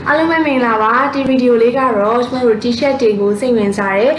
အားလုံးပဲမင်္ဂလာပါဒီဗီဒီယိုလေးကတော့ကျွန်တော်တို့ T-shirt တွေကိုစိတ်ဝင်စားတယ်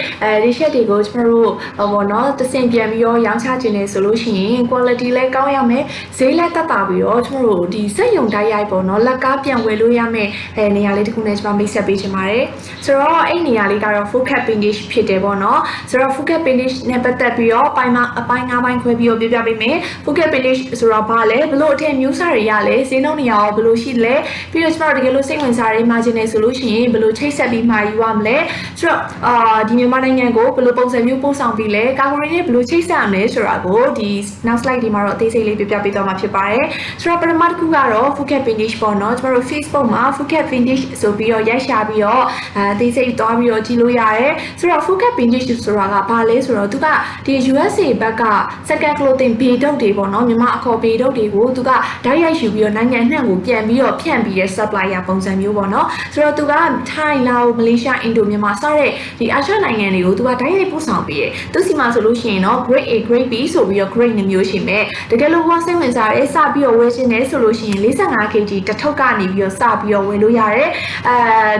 T-shirt တွေကိုကျွန်တော်တို့ဘောနော်တဆင်ပြန်ပြီးတော့ရောင်းချခြင်းနေဆိုလို့ရှိရင် quality လည်းကောင်းရမယ်ဈေးလည်းတက်တာပြီးတော့ကျွန်တော်တို့ဒီစက်ရုံတိုက်ရိုက်ပေါ့နော်လက်ကားပြန်ဝယ်လို့ရမယ်နေရာလေးတစ်ခုနဲ့ကျွန်တော်မိတ်ဆက်ပေးချင်ပါတယ်ဆိုတော့အဲ့နေရာလေးကတော့ full cap finish ဖြစ်တယ်ပေါ့နော်ဆိုတော့ full cap finish နဲ့ပတ်သက်ပြီးတော့အပိုင်း၅ပိုင်းခွဲပြီးတော့ပြပြပေးမယ် full cap finish ဆိုတော့ဘာလဲဘလို့အထည်မျိုးစားတွေရလဲဈေးနှုန်းတွေရောဘလို့ရှိလဲပြီးတော့ကျွန်တော်တကယ်လို့စိတ်ဝင်စားတဲ့margin နဲ့ဆိုလို့ရှိရင်ဘယ်လိုချိတ်ဆက်ပြီးမှာယူရမလဲဆိုတော့ဒီမြန်မာနိုင်ငံကိုဘယ်လိုပုံစံမျိုးပို့ဆောင်ပြီးလဲကာကွယ်ရေးဘယ်လိုချိတ်ဆက်ရမလဲဆိုတာကိုဒီ next slide ဒီမှာတော့အသေးစိတ်လေးပြပြပေးသွားမှာဖြစ်ပါတယ်ဆိုတော့ပထမတစ်ခုကတော့ full cap finish ပေါ့နော်ကျွန်တော်တို့ Facebook မှာ full cap finish ဆိုပြီးတော့ရိုက်ရှာပြီးတော့အသေးစိတ်သွားပြီးတော့ကြည့်လို့ရတယ်ဆိုတော့ full cap finish ဆိုတာကဘာလဲဆိုတော့သူကဒီ USA ဘက်က second clothing ဘေဒုတ်တွေပေါ့နော်မြန်မာအခေါ်ဘေဒုတ်တွေကိုသူကဓာတ်ရိုက်ယူပြီးတော့နိုင်ငံနှံ့ကိုပြန်ပြီးတော့ဖြန့်ပြီးတဲ့ supplier ပုံစံမျိုးပေါ့နော်ဆိုတော့သူကထိုင်းလာအိုမလေးရှားအင်ဒိုမြန်မာစတဲ့ဒီအာရှနိုင်ငံတွေကိုသူကဓာတ်ရိုက်ပို့ဆောင်ပေးတယ်သူစီမှာဆိုလို့ရှိရင်တော့ grade A grade B ဆိုပြီးတော့ grade 2မျိုးရှိမယ်တကယ်လို့စိတ်ဝင်စားရဲစပြီးတော့ဝယ်ခြင်းနဲ့ဆိုလို့ရှိရင် 45kg တစ်ထုပ်ကနေပြီးတော့စပြီးတော့ဝယ်လို့ရတယ်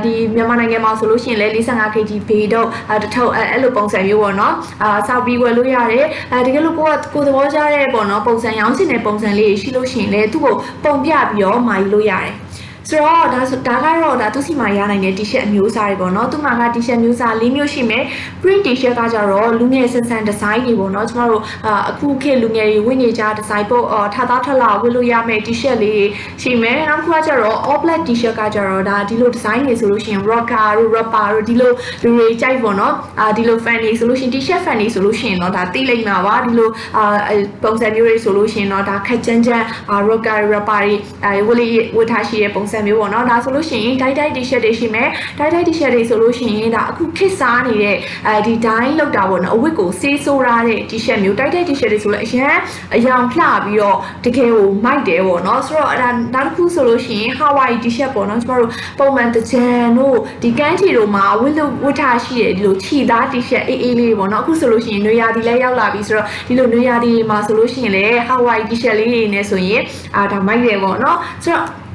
ဒီမြန်မာနိုင်ငံမှာဆိုလို့ရှိရင်လည်း 45kg ဘေဒုတ်တစ်ထုပ်အဲ့လိုပုံစံမျိုးပေါ့နော်စပြီးဝယ်လို့ရတယ်တကယ်လို့ကိုသဘောကျတဲ့ပေါ့နော်ပုံစံရောင်းချင်တဲ့ပုံစံလေးရှိလို့ရှိရင်လည်းသူ့ကိုပုံပြပြီးတော့မာယူလို့ရတယ်ဆိုတော့ဒါကတော့သူစီမှာရနိုင်တဲ့ T-shirt အမျိုးအစားတွေပေါ့နော်သူမှာက T-shirt မျိုးစား၄မျိုးရှိမယ် print T-shirt ကကြတော့လူငယ်ဆန်ဆန် design တွေပေါ့နော်ကျမတို့အခုခေတ်လူငယ်တွေဝတ်နေကြ design ပေါ့ထသားထလာဝတ်လို့ရမယ့် T-shirt လေးရှိမယ်နောက်တစ်ခုကကြတော့ all black T-shirt ကကြတော့ဒါဒီလို design တွေဆိုလို့ရှိရင် rocker တို့ rapper တို့ဒီလိုလူတွေကြိုက်ပေါ့နော်ဒီလို fan တွေဆိုလို့ရှိရင် T-shirt fan တွေဆိုလို့ရှိရင်တော့ဒါသိလိမ့်မှာပါဒီလိုပုံစံမျိုးတွေဆိုလို့ရှိရင်တော့ဒါခက်ကြမ်းကြမ်း rocker rapper တွေဝတ်ထားရှိတဲ့ပုံစံမျိုးပေါ့နော်ဒါဆိုလို့ရှိရင် tie T-shirt တွေရှိမယ်tie T-shirt တွေဆိုလို့ရှိရင်ဒါအခုခေတ်စားနေတဲ့ဒီ dye လောက်တာပေါ့နော်အဝတ်ကိုဆေးဆိုးထားတဲ့ T-shirt မျိုး tie T-shirt တွေဆိုလည်းအယောင်လှပြီးတော့တကယ်ကိုမိုက်တယ်ပေါ့နော်ဆိုတော့ဒါနောက်တစ်ခုဆိုလို့ရှိရင် Hawaii T-shirt ပေါ့နော်ကျမတို့ပုံမှန်တကြံတို့ဒီကန်းချီတို့မှာဝတ်ထားရှိတဲ့ဒီလိုခြိသား T-shirt အေးလေးပေါ့နော်အခုဆိုလို့ရှိရင်နွေရာသီလည်းရောက်လာပြီဆိုတော့ဒီလိုနွေရာသီမှာဆိုလို့ရှိရင်လည်း Hawaii T-shirt လေးတွေနဲ့ဆိုရင်ဒါမိုက်တယ်ပေါ့နော်ဆိုတော့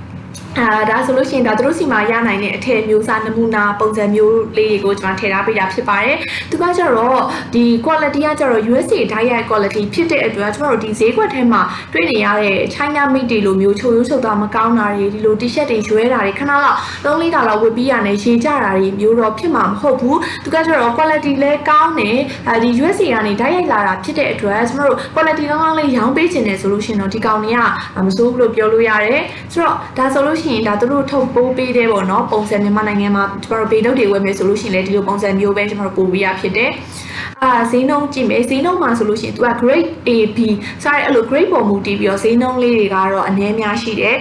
ဒါဆိုလို့ရှိရင်ဒါတို့စီမှာရနိုင်တဲ့အထည်မျိုးစားနမူနာပုံစံမျိုးလေးတွေကိုကျွန်တော်ထည့်ထားပေးတာဖြစ်ပါတယ်။သူကကြတော့ဒီ quality ကကြတော့ USA ဓာတ်ရိုက် quality ဖြစ်တဲ့အတွက်ကျွန်တော်တို့ဒီဈေးကွက်ထဲမှာတွေ့နေရတဲ့ China made တွေလိုမျိုးချိုးရိုးချုပ်တာမကောင်းတာတွေဒီလို T-shirt တွေရွဲတာတွေခဏလောက်3-4တာလောက်ဝတ်ပြီးရနေရေကျတာတွေမျိုးတော့ဖြစ်မှာမဟုတ်ဘူး။သူကကြတော့ quality လည်းကောင်းတယ်ဒီ USA ကနေဓာတ်ရိုက်လာတာဖြစ်တဲ့အတွက်ကျွန်တော်တို့ quality ကောင်းလေးရောင်းပေးခြင်းနဲ့ဆိုလို့ရှိရင်တော့ဒီကောင်တွေကမစိုးဘူးလို့ပြောလို့ရတယ်။ဆိုတော့ဒါဆိုလို့ရှင်ဒါတို့ထုတ်ပိုးပေးတယ်ပေါ့နော်ပုံစံမြန်မာနိုင်ငံမှာကျွန်တော်တို့ဘေဒုတ်တွေဝယ်မယ်ဆိုလို့ရှိရင်လည်းဒီလိုပုံစံမျိုးပဲကျွန်တော်တို့ပို့ပေးရဖြစ်တယ်ဈေးနှုန်းကြည့်မယ်ဈေးနှုန်းမှာဆိုလို့ရှိရင်သူက grade A B စတဲ့အဲ့လို grade ပေါ်မူတည်ပြီးတော့ဈေးနှုန်းလေးတွေကတော့အနည်းများရှိတယ်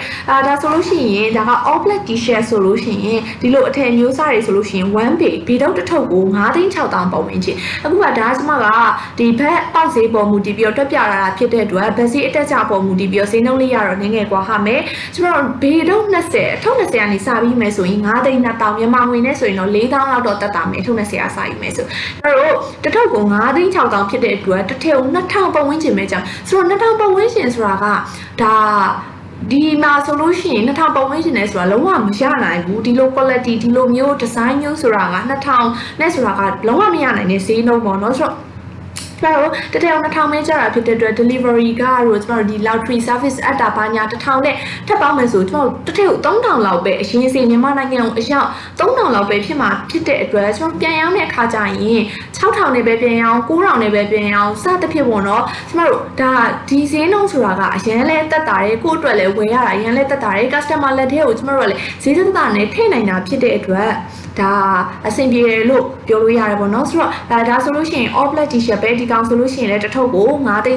ဒါဆိုလို့ရှိရင်ဒါက all black T-shirt ဆိုလို့ရှိရင်ဒီလိုအထည်မျိုးစားတွေဆိုလို့ရှိရင်1bay ဘေဒုတ်တစ်ထုပ်ကို9,600ပတ်ဝန်းကျင်အခုကဒါကျွန်မကဒီဘက်ပေါက်ဈေးပေါ်မူတည်ပြီးတော့တွက်ပြလာတာဖြစ်တဲ့အတွက်ဗတ်ဈေးအတက်ကြပေါ်မူတည်ပြီးတော့ဈေးနှုန်းလေးရတော့နည်းငယ်กว่าဟာမယ်ကျွန်တော်ဘေဒုတ်20အထုပ်20ကနေစပြီးမယ်ဆိုရင်9,200မြန်မာငွေနဲ့ဆိုရင်တော့4,000လောက်တော့တက်တာမယ်အထုပ်20အစယူမယ်ဆိုအဲ့တော့တစ်ထုပ်ကို9,600ဖြစ်တဲ့အတွက်တစ်ထည့်ကို2,000ပတ်ဝန်းကျင်ပဲကြာဆိုတော့2,000ပတ်ဝန်းကျင်ဆိုတာကဒါဒီမှာဆိုလို့ရှိရင်2,000ပတ်ဝန်းကျင်နဲ့ဆိုတာလုံးဝမရနိုင်ဘူးဒီလို quality ဒီလိုမျိုး design မျိုးဆိုတာက2,000နဲ့ဆိုတာကလုံးဝမရနိုင်တဲ့ဈေးနှုန်းပေါ့နော်ဆိုတော့တော့တထည်အောင်2,000ပဲကျတာဖြစ်တဲ့အတွက် delivery ကတော့ကျွန်တော်ဒီ lottery service အတာပါညာ1,000နဲ့ထပ်ပေါင်းမယ်ဆိုကျွန်တော်တထည်ကို3,000လောက်ပဲအရင်စီမြန်မာနိုင်ငံကိုအရောက်3,000လောက်ပဲဖြစ်မှာဖြစ်တဲ့အတွက်ကျွန်တော်ပြန်ရောင်းတဲ့အခါကျရင်6,000နဲ့ပဲပြန်ရောင်း9,000နဲ့ပဲပြန်ရောင်းစသဖြင့်ပေါ့နော်ကျွန်တော်တို့ဒါဒီဈေးနှုန်းဆိုတာကအရင်လဲတက်တာတယ်ကိုယ့်အတွက်လည်းဝယ်ရတာအရင်လဲတက်တာတယ် customer လက်ထဲကိုကျွန်တော်တို့ကလည်းဈေးသက်သာနဲ့ထည့်နိုင်တာဖြစ်တဲ့အတွက်ဒါအဆင်ပြေတယ်လို့ပြောလို့ရတယ်ပေါ့နော်ဆိုတော့ဒါဆိုလို့ရှိရင် all black T-shirt ပဲဒီကောင်ဆိုလို့ရှိရင်လည်းတစ်ထုပ်ကို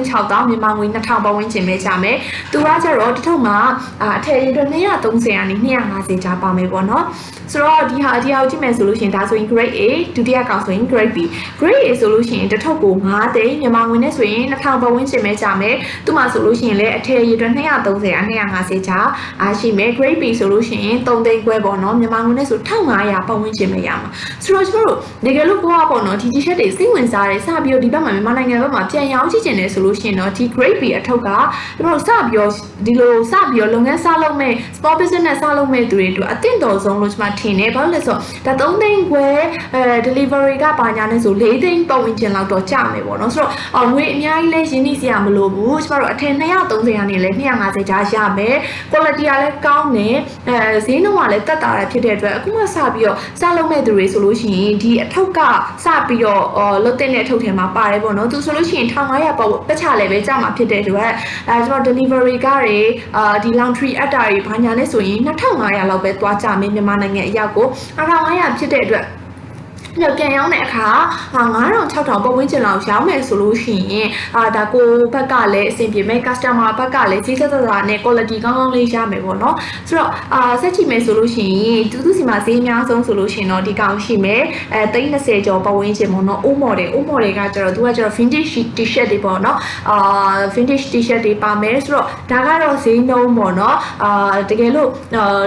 9,600မြန်မာငွေ2,000ပတ်ဝန်းကျင်ပဲချမယ်သူကကြတော့တစ်ထုပ်မှာအထည်ရည်အတွက်230ကနေ250ကြားပါမယ်ပေါ့နော်ဆိုတော့ဒီဟာကိုကြည့်မယ်ဆိုလို့ရှိရင်ဒါဆိုရင် grade A ဒုတိယကောင်ဆိုရင် grade B grade A ဆိုလို့ရှိရင်တစ်ထုပ်ကို9သိန်းမြန်မာငွေနဲ့ဆိုရင်2,000ပတ်ဝန်းကျင်ပဲချမယ်သူမှဆိုလို့ရှိရင်လည်းအထည်ရည်အတွက်230ကနေ250ကြားရှိမယ် grade B ဆိုလို့ရှိရင်3သိန်းခွဲပေါ့နော်မြန်မာငွေနဲ့ဆို1,500ပတ်ဝန်းကျင်ပဲရမှာဆိုတော့ကျွန်တော်တို့တကယ်လို့ကိုကပေါ့နော်ဒီ T-shirt တွေစိတ်ဝင်စားတယ်စပြီးတော့ဒီဘက်မှာမြန်မာ မြန်မာနိုင်ငံဘက်မှာပြန်ရောင်းကြည့်ကျင်နေဆိုလို့ရှိရင်တော့ဒီ grade B အထုပ်ကကျွန်တော်စပြီးတော့ဒီလိုစပြီးတော့လုပ်ငန်းစလုပ်မဲ့ small business စလုပ်မဲ့သူတွေအတွက်အသင့်တော်ဆုံးလို့ကျွန်မထင်တယ်ဘာလို့လဲဆိုတော့ဒါ3သိန်းခွဲdelivery ကပါညာနဲ့ဆို4သိန်းပတ်ဝန်းကျင်လောက်တော့ကျမယ်ပေါ့နော်ဆိုတော့ငွေအများကြီးလဲရင်းနှီးစရာမလိုဘူးကျွန်တော်တို့အထည်230ကနေလဲ250ကြားရမယ် quality ကလည်းကောင်းတယ်ဈေးနှုန်းကလည်းတက်တာဖြစ်တဲ့အတွက်အခုမှစပြီးတော့စလုပ်မဲ့သူတွေဆိုလို့ရှိရင်ဒီအထုပ်ကစပြီးတော့လုတ်တဲ့အထုပ်ထဲမှာပါတယ်ပေါ့နော်သူဆိုလို့ရှိရင်1500ပတ်ချလဲပဲကြာမှာဖြစ်တဲ့အတွက်ကျွန်တော် delivery ကတွေဒီ laundry အပ်တာတွေဘာညာလဲဆိုရင်2500လောက်ပဲသွားကြမယ်မြန်မာနိုင်ငံအရောက်ကို1500ဖြစ်တဲ့အတွက်ပြန်ရောင်းတဲ့အခါ9000 6000ပတ်ဝန်းကျင်လောက်ရောင်းမယ်ဆိုလို့ရှိရင်ဒါကိုဘက်ကလည်းအဆင်ပြေမယ် customer ဘက်ကလည်းဈေးသက်သက်သာနဲ့ quality ကောင်းကောင်းလေးရမယ်ပေါ့နော်ဆိုတော့ဆက်ကြည့်မယ်ဆိုလို့ရှိရင်သူစီမှာဈေးအများဆုံးဆိုလို့ရှိရင်တော့ဒီကောင်ရှိမယ်30ကျော်ပတ်ဝန်းကျင်ပေါ့နော် old model ကကျတော့သူကကျတော့ vintage t-shirt တွေပေါ့နော် vintage t-shirt တွေပါမယ်ဆိုတော့ဒါကတော့ဈေးနှုန်းပေါ့နော်တကယ်လို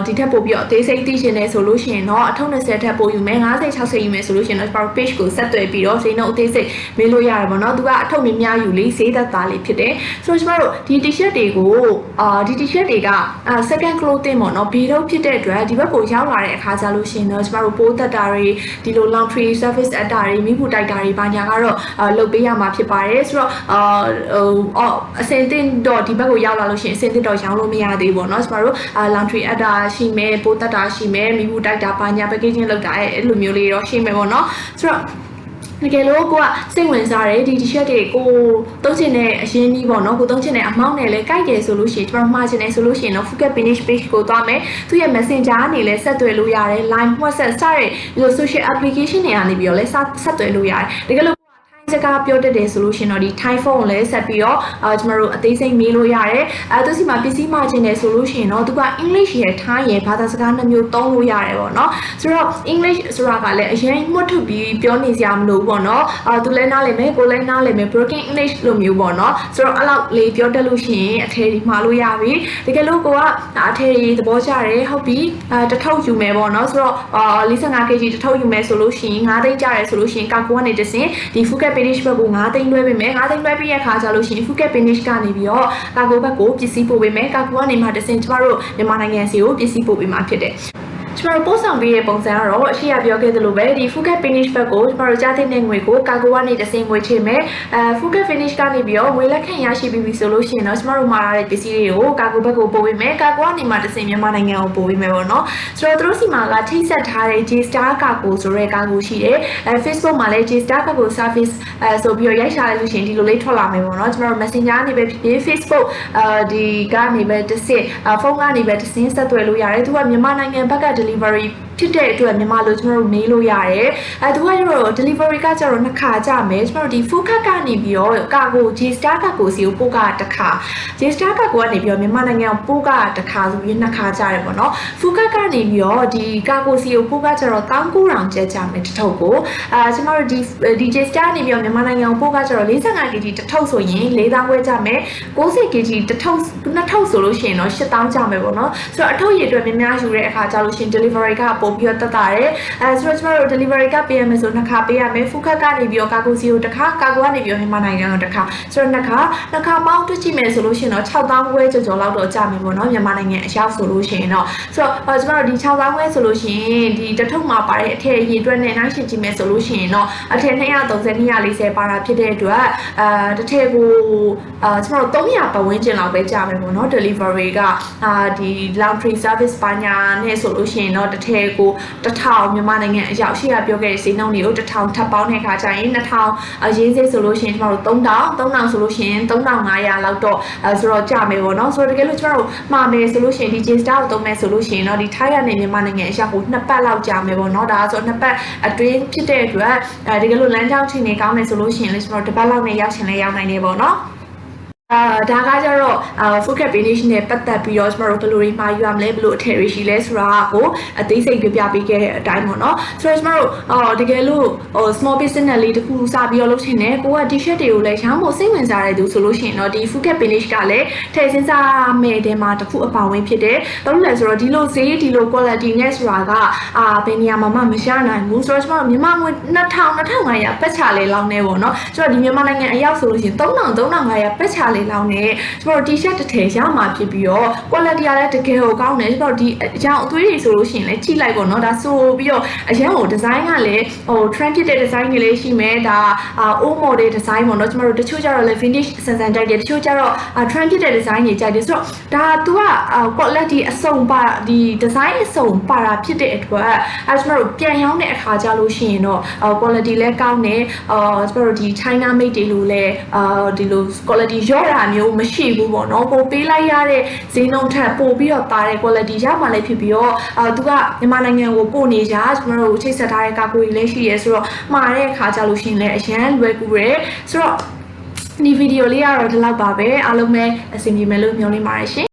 ့ဒီထက်ပိုပြီးတော့အသေးစိတ်သိရှင်နေဆိုလို့ရှိရင်တော့အထုပ်20ထက်ပိုယူမယ်50 60ယူမယ်ဆိုလို့ရှိရင်တော့ page ကိုဆက်သွယ်ပြီးတော့ဈေးနှုန်းအသေးစိတ်မေးလို့ရတယ်ပေါ့နော်သူကအထုပ်များများယူလေးဈေးသက်သာလေးဖြစ်တယ်ဆိုတော့ကျမတို့ဒီ t-shirt တွေကိုဒီ t-shirt တွေက second clothing ပေါ့နော်ဘေးတော့ဖြစ်တဲ့အတွက်ဒီဘက်ကိုရောက်လာတဲ့အခါကျလို့ရှိရင်တော့ကျမတို့ပိုးသက်တာတွေဒီလို laundry service အပ်တာတွေမိဖို့တိုက်တာတွေဘာညာကတော့လုပ်ပေးရမှာဖြစ်ပါတယ်ဆိုတော့အစင်တင်တော့ဒီဘက်ကိုရောက်လာလို့ရှိရင်အစင်တင်တော့ရောင်းလို့မရသေးဘူးပေါ့နော်ကျမတို့laundry အပ်တာရှိမယ်ပိုးသက်တာရှိမယ်မိဖို့တိုက်တာဘာညာ packaging လုပ်တာအဲ့လိုမျိုးလေးတော့ရှိမယ်ပေါ့နော်ဆိုတော့တကယ်လို့ကိုကစိတ်ဝင်စားတယ်ဒီ t-shirt တွေကိုသုံးချင်တဲ့အရင်းကြီးပေါ့နော်ကိုသုံးချင်တဲ့အမောင်းနဲ့လဲကြိုက်တယ်ဆိုလို့ရှိရင်ကျွန်တော်မှားချင်တယ်ဆိုလို့ရှိရင်တော့ Phuket finish page ကိုသွားမယ်သူရဲ့ messenger ကနေလဲဆက်သွယ်လို့ရတယ် line WhatsApp စတဲ့ဒီလို social application တွေကနေပြီးတော့လဲဆက်သွယ်လို့ရတယ်တကယ်လို့စကားပြောတတ်တယ်ဆိုလို့ရှင်တော့ဒီ Thai phone လဲဆက်ပြီးတော့ကျမတို့အသေးစိတ်မေးလို့ရတယ်သူစီမှာပစ္စည်းမှာခြင်းတယ်ဆိုလို့ရှင်တော့သူက English ရယ် Thai ရယ်ဘာသာစကား2မျိုးသုံးလို့ရတယ်ပေါ့နော်ဆိုတော့ English ဆိုတာကလည်းအရင်မှတ်ထုတ်ပြီးပြောနေစရာမလိုဘူးပေါ့နော်သူလဲနားလည်မယ်ကိုလဲနားလည်မယ် broken English လိုမျိုးပေါ့နော်ဆိုတော့အဲ့လောက်လေးပြောတတ်လို့ရှင်အထည်ဒီမှာလို့ရပြီတကယ်လို့ကိုကအထည်ဒီသဘောကျတယ်ဟုတ်ပြီတစ်ထုပ်ယူမယ်ပေါ့နော်ဆိုတော့45 kg တစ်ထုပ်ယူမယ်ဆိုလို့ရှင်9သိန်းကျတယ်ဆိုလို့ရှင်ကောက်ကိုကနေတစင်ဒီ Phuket finish ဘက်ကို9သိန်းလွှဲပေးမယ်9သိန်းလွှဲပြီးရခါကြလို့ရှိရင် Phuket finish ကနေပြီးတော့ကာကိုဘက်ကိုပစ္စည်းပို့ပေးမယ်ကာကိုကနေမှတစင်ကျမတို့မြန်မာနိုင်ငံစီကိုပစ္စည်းပို့ပေးမှာဖြစ်တယ်ကျမတို့ပို့ဆောင်ပေးတဲ့ပုံစံကတော့အရှိရပြောခဲ့သလိုပဲဒီ Phuket finish ဘက်ကိုကျမတို့ကြားသိတဲ့ငွေကိုကာကိုကနေတစင်ငွေချေမယ်Phuket finish ကနေပြီးတော့ငွေလက်ခံရရှိပြီးပြီဆိုလို့ရှိရင်တော့ကျမတို့မှာရတဲ့ပစ္စည်းတွေကိုကာကိုဘက်ကိုပို့ပေးမယ်ကာကိုကနေမှတစင်မြန်မာနိုင်ငံကိုပို့ပေးမယ်ပေါ့နော်ဆိုတော့သူတို့စီမှာကထိတ်ဆက်ထားတဲ့ J-Star ကာကိုဆိုတဲ့ကာကိုရှိတယ်Facebook မှာလည်း J-Star ကာကို service ဆိုပြီးတော့ရိုက်ရှာလိုက်လို့ရှိရင်ဒီလိုလေးထွက်လာမယ်ပေါ့နော်ကျမတို့ Messenger ကနေပဲဖြစ်ဖြစ် Facebook ဒီကနေပဲတစင်ဖုန်းကနေပဲတစင်ဆက်သွယ်လို့ရတယ်သူကမြန်မာနိုင်ငံဘက်က delivery ဖြစ်တဲ့အတွက်မြန်မာလိုကျွန်တော်တို့မေးလို့ရတယ်သူကကျတော့ delivery ကကျတော့နှစ်ခါကြမယ်ကျွန်တော်တို့ဒီ Phuket ကနေပြီးတော့ကာကို J-Star ကာကိုစီကိုပို့ကတစ်ခါ J-Star ကာကိုကနေပြီးတော့မြန်မာနိုင်ငံကိုပို့ကတစ်ခါဆိုပြီးနှစ်ခါကြတယ်ပေါ့နော် Phuket ကနေပြီးတော့ဒီကာကိုစီကိုပို့ကကျတော့1900ကျပ်ကြမယ်တစ်ထုပ်ကိုကျွန်တော်တို့ဒီ J-Star နေပြီးတော့မြန်မာနိုင်ငံကိုပို့ကကျတော့45 kg တစ်ထုပ်ဆိုရင်4000ခွဲကြမယ်90 kg တစ်ထုပ်နှစ်ထုပ်ဆိုလို့ရှိရင်တော့8000ကြမယ်ပေါ့နော်ဆိုတော့အထုပ်ရည်အတွက်များများယူတဲ့အခါကျလို့ရှိရင် delivery ကပို့ပြီးတော့တက်တာတယ်ဆိုတော့ကျမတို့ delivery ကပေးရမယ်ဆိုနှစ်ခါပေးရမယ် Phuket ကနေပြီးတော့ကာကိုစီကိုတစ်ခါကာကိုကနေပြီးတော့မြန်မာနိုင်ငံကိုတစ်ခါဆိုတော့နှစ်ခါပေါင်းတွက်ကြည့်မယ်ဆိုလို့ရှိရင်တော့6000ခွဲကျော်လောက်တော့ကြာမယ်ပေါ့နော်မြန်မာနိုင်ငံအရောက်ဆိုလို့ရှိရင်တော့ဆိုတော့ကျမတို့ဒီ6000ခွဲဆိုလို့ရှိရင်ဒီတစ်ထုပ်မှာပါတဲ့အထည်ရည်အတွက်နဲ့နှိုင်းယှဉ်ကြည့်မယ်ဆိုလို့ရှိရင်တော့အထည်230 240ပါတာဖြစ်တဲ့အတွက်တစ်ထည်ကိုကျမတို့300ပတ်ဝန်းကျင်လောက်ပဲကြာမယ်ပေါ့နော် delivery ကဒီ laundry service ပါညာနဲ့ဆိုလို့ရှိရင်တော့တစ်ထည်ကို1000မြန်မာနိုင်ငံအရောက်ရှိရပြောခဲ့တဲ့ဈေးနှုန်းတွေကို1000ထပ်ပေါင်းတဲ့အခါကျရင်2000ရင်းဈေးဆိုလို့ရှိရင်ကျမတို့3000ဆိုလို့ရှိရင်3500လောက်တော့ဆိုတော့ကြာမယ်ပေါ့နော်ဆိုတော့တကယ်လို့ကျမတို့မှာမယ်ဆိုလို့ရှိရင်ဒီ J-Star ကိုသုံးမယ်ဆိုလို့ရှိရင်တော့ဒီ Thai ကနေမြန်မာနိုင်ငံအရောက်ကို2ပတ်လောက်ကြာမယ်ပေါ့နော်ဒါဆို2ပတ်အတွင်းဖြစ်တဲ့အတွက်တကယ်လို့လမ်းကြောင်းချိန်နေကောင်းမယ်ဆိုလို့ရှိရင်လည်းကျမတို့တစ်ပတ်လောက်နဲ့ရောက်ချင်လဲရောက်နိုင်တယ်ပေါ့နော် ဒါကကြတော့focus finish နဲ့ပတ်သက်ပြီးတော့ကျမတို့ဘယ်လိုတွေမှာယူရမလဲဘယ်လိုအထည်တွေရှိလဲဆိုတာကိုအသေးစိတ်ပြပေးခဲ့တဲ့အတိုင်းပေါ့နော်ဆိုတော့ကျမတို့တကယ်လို့small business လေးတစ်ခုစပြီးတော့လုပ်ချင်တယ်ကိုက t-shirt တွေကိုလည်းရောင်းဖို့စိတ်ဝင်စားတဲ့သူဆိုလို့ရှိရင်တော့ဒီ focus finish ကလည်းထည့်စဉ်းစားမဲ့တဲ့မှာတစ်ခုအပါဝင်ဖြစ်တယ်ဘာလို့လဲဆိုတော့ဒီလိုဈေးဒီလို quality နဲ့ဆိုတာကဘယ်နေရာမှာမှမရနိုင်ဘူးဆိုတော့ကျမတို့မြန်မာငွေ2500ပတ်ချလေလောက်နေပေါ့နော်ဆိုတော့ဒီမြန်မာနိုင်ငံအရောက်ဆိုလို့ရှိရင်3500ပတ်ချလေလောက်နေကျွန်တော် t-shirt တစ်ထည်ရမှာဖြစ်ပြီးတော့ quality ကလည်းတကယ်ကိုကောင်းတယ်ကျွန်တော်ဒီအကြောင်းအသွေးတွေဆိုလို့ရှိရင်လည်းကြည့်လိုက်ပေါ့နော်ဒါဆိုပြီးတော့အရင်ဟို design ကလည်းtrend ဖြစ်တဲ့ design တွေလည်းရှိမယ်ဒါold model design ပေါ့နော်ကျွန်တော်တို့တချို့ကျတော့လည်း vintage ဆန်ဆန်ကြိုက်တယ်တချို့ကျတော့ trend ဖြစ်တဲ့ design တွေကြိုက်တယ်ဆိုတော့ဒါ तू က quality အစုံပါဒီ design အစုံပါတာဖြစ်တဲ့အတွက်ကျွန်တော်တို့ပြန်ရောင်းတဲ့အခါကျလို့ရှိရင်တော့ quality လည်းကောင်းတယ်ကျွန်တော်တို့ဒီ China made တွေလို့လည်းဒီလို quality ရော့တာမျိုးမရှိဘူးပေါ့နော်ပိုပေးလိုက်ရတဲ့ဈေးနှုန်းထက်ပိုပြီးတော့ပါတဲ့ quality ရမှလည်းဖြစ်ပြီးတော့သူကမြန်မာနိုင်ငံကိုပို့နေကြကျွန်တော်တို့ချိတ်ဆက်ထားတဲ့ကာကွယ်ရေးလည်းရှိရဲဆိုတော့မှာတဲ့အခါကျလို့ရှိရင်လည်းအရန်လွယ်ကူတယ်ဆိုတော့ဒီဗီဒီယိုလေးကတော့ဒီလောက်ပါပဲအားလုံးပဲအဆင်ပြေမယ်လို့မျှော်လင့်ပါတယ်ရှင်